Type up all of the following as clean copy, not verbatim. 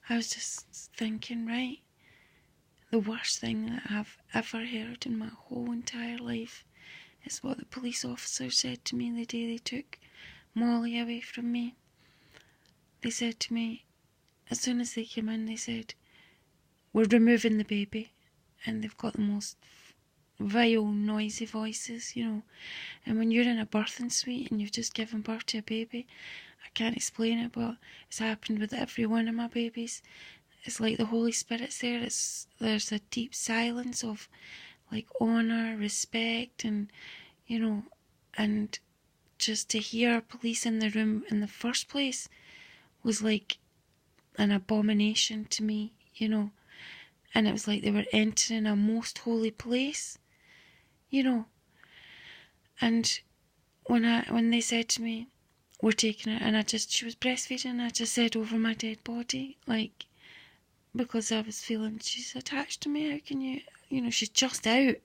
I was just thinking, right, the worst thing that I've ever heard in my whole entire life is what the police officer said to me the day they took Molly away from me. They said to me, as soon as they came in, they said, "We're removing the baby." And they've got the most vile, noisy voices, you know. And when you're in a birthing suite and you've just given birth to a baby, I can't explain it, but it's happened with every one of my babies. It's like the Holy Spirit's there. There's a deep silence of like honour, respect, and, you know, and just to hear police in the room in the first place was like an abomination to me, you know. And it was like they were entering a most holy place, you know. And when they said to me, "We're taking her," and she was breastfeeding, I just said, "Over my dead body," like, because I was feeling she's attached to me. How can you know, she's just out,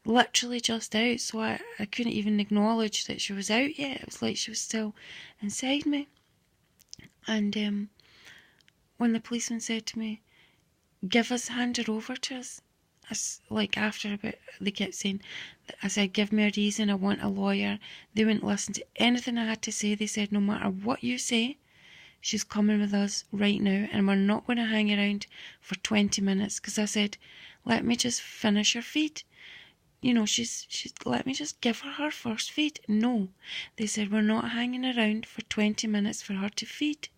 literally just out, so I couldn't even acknowledge that she was out yet. It was like she was still inside me. And when the policeman said to me, hand her over to us, like after a bit, they kept saying, I said, "Give me a reason, I want a lawyer." They wouldn't listen to anything I had to say. They said, "No matter what you say, she's coming with us right now, and we're not going to hang around for 20 minutes. Because I said, "Let me just finish her feed. You know, she's let me just give her first feed." No, they said, "We're not hanging around for 20 minutes for her to feed."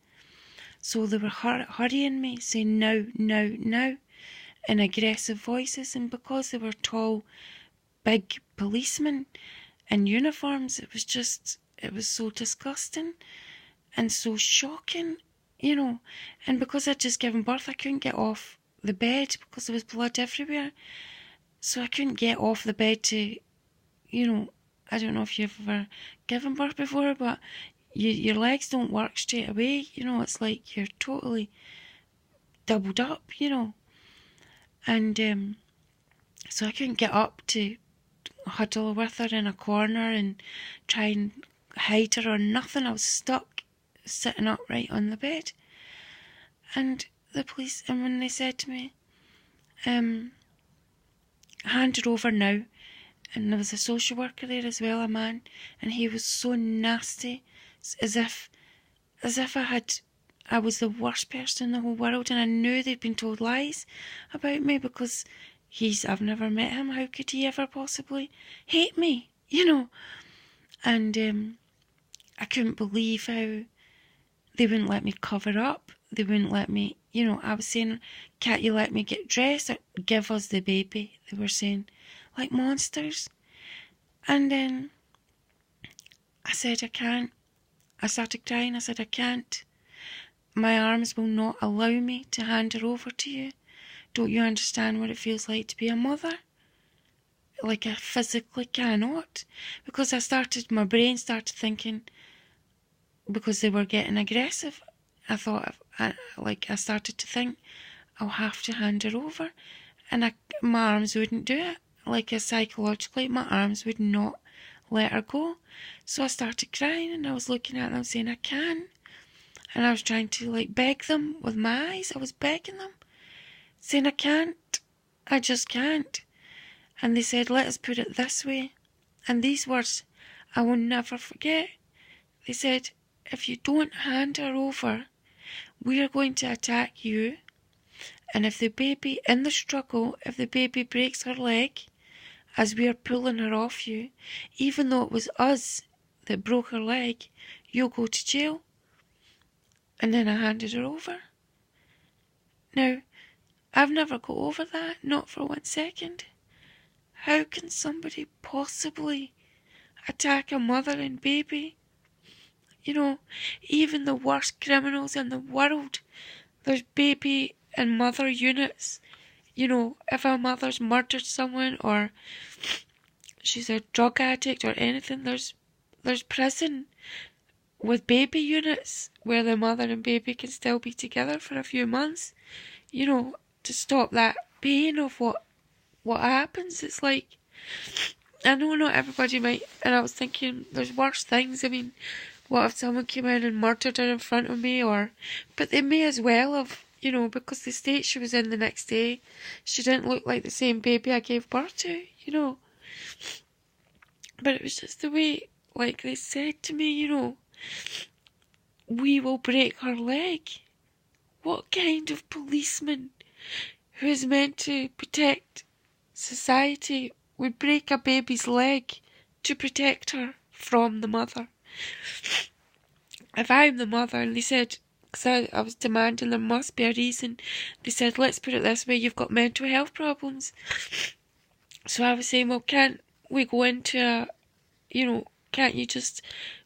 So they were hurrying me, saying, "Now, now, now," in aggressive voices. And because they were tall, big policemen in uniforms, it was so disgusting and so shocking, you know. And because I'd just given birth, I couldn't get off the bed because there was blood everywhere. So I couldn't get off the bed to, you know, I don't know if you've ever given birth before, but your legs don't work straight away, you know. It's like you're totally doubled up, you know. And so I couldn't get up to huddle with her in a corner and try and hide her or nothing. I was stuck sitting upright on the bed. And the police, and when they said to me, "Hand her over now," and there was a social worker there as well, a man, and he was so nasty, as if I was the worst person in the whole world, and I knew they'd been told lies about me because I've never met him. How could he ever possibly hate me, you know? And I couldn't believe how they wouldn't let me cover up. They wouldn't let me, you know, I was saying, "Can't you let me get dressed or give us the baby?" They were saying, like monsters. And then I said, "I can't." I started crying. I said, "I can't. My arms will not allow me to hand her over to you. Don't you understand what it feels like to be a mother? Like, I physically cannot." Because my brain started thinking, because they were getting aggressive, I started to think, I'll have to hand her over. And my arms wouldn't do it. Like, psychologically, my arms would not let her go. So I started crying, and I was looking at them saying, "I can." And I was trying to, like, beg them with my eyes. I was begging them, saying, "I can't. I just can't." And they said, "Let us put it this way." And these words I will never forget. They said, "If you don't hand her over, we are going to attack you. And if the baby, in the struggle, if the baby breaks her leg as we are pulling her off you, even though it was us that broke her leg, you'll go to jail." And then I handed her over. Now, I've never got over that, not for 1 second. How can somebody possibly attack a mother and baby? You know, even the worst criminals in the world, there's baby and mother units. You know, if a mother's murdered someone or she's a drug addict or anything, there's prison with baby units where the mother and baby can still be together for a few months, you know, to stop that pain of what happens. It's like, I know not everybody might, and I was thinking there's worse things. I mean, what if someone came in and murdered her in front of me, but they may as well have, you know, because the state she was in the next day, she didn't look like the same baby I gave birth to, you know. But it was just the way, like they said to me, you know, we will break her leg. What kind of policeman who is meant to protect society would break a baby's leg to protect her from the mother? If I'm the mother, and they said, because I was demanding there must be a reason, they said, let's put it this way, you've got mental health problems. So I was saying, well, can't we go into a, you know, can't you just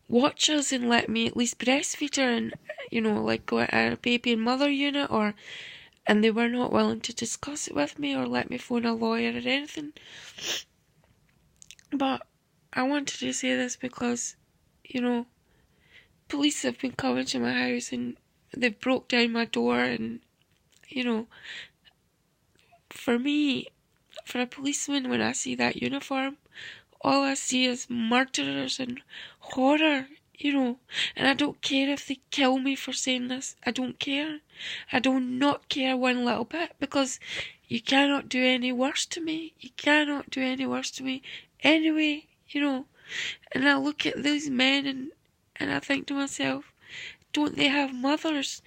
watch us and let me at least breastfeed her and, you know, like go at a baby and mother unit, or, and they were not willing to discuss it with me or let me phone a lawyer or anything. But I wanted to say this because, you know, police have been coming to my house and they've broke down my door, and, you know, for me, for a policeman, when I see that uniform, all I see is murderers and horror, you know. And I don't care if they kill me for saying this. I don't care. I do not care one little bit, because you cannot do any worse to me. You cannot do any worse to me anyway, you know. And I look at these men and I think to myself, don't they have mothers?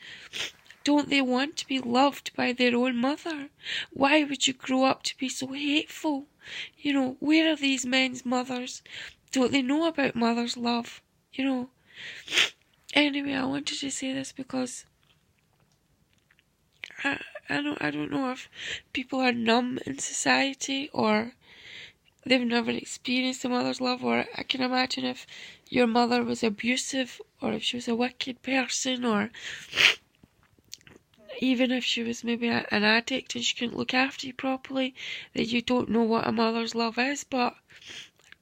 Don't they want to be loved by their own mother? Why would you grow up to be so hateful? You know, where are these men's mothers? Don't they know about mother's love? You know. Anyway, I wanted to say this because I don't know if people are numb in society, or they've never experienced a mother's love, or I can imagine if your mother was abusive, or if she was a wicked person, or even if she was maybe an addict and she couldn't look after you properly, that you don't know what a mother's love is. But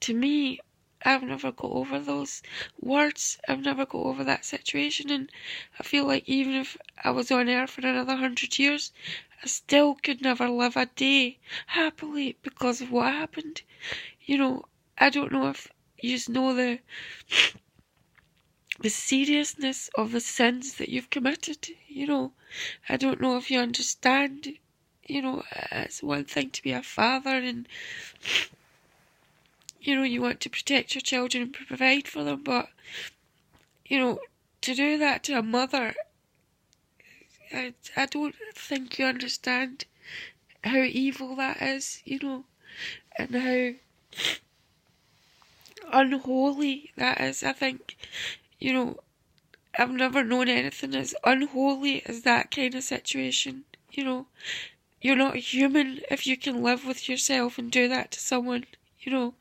to me, I've never got over those words. I've never got over that situation, and I feel like even if I was on earth for another 100 years, I still could never live a day happily because of what happened. You know, I don't know if you just know the seriousness of the sins that you've committed, you know. I don't know if you understand, you know, it's one thing to be a father and, you know, you want to protect your children and provide for them, but, you know, to do that to a mother, I don't think you understand how evil that is, you know, and how unholy that is. I think, you know, I've never known anything as unholy as that kind of situation, you know. You're not human if you can live with yourself and do that to someone, you know.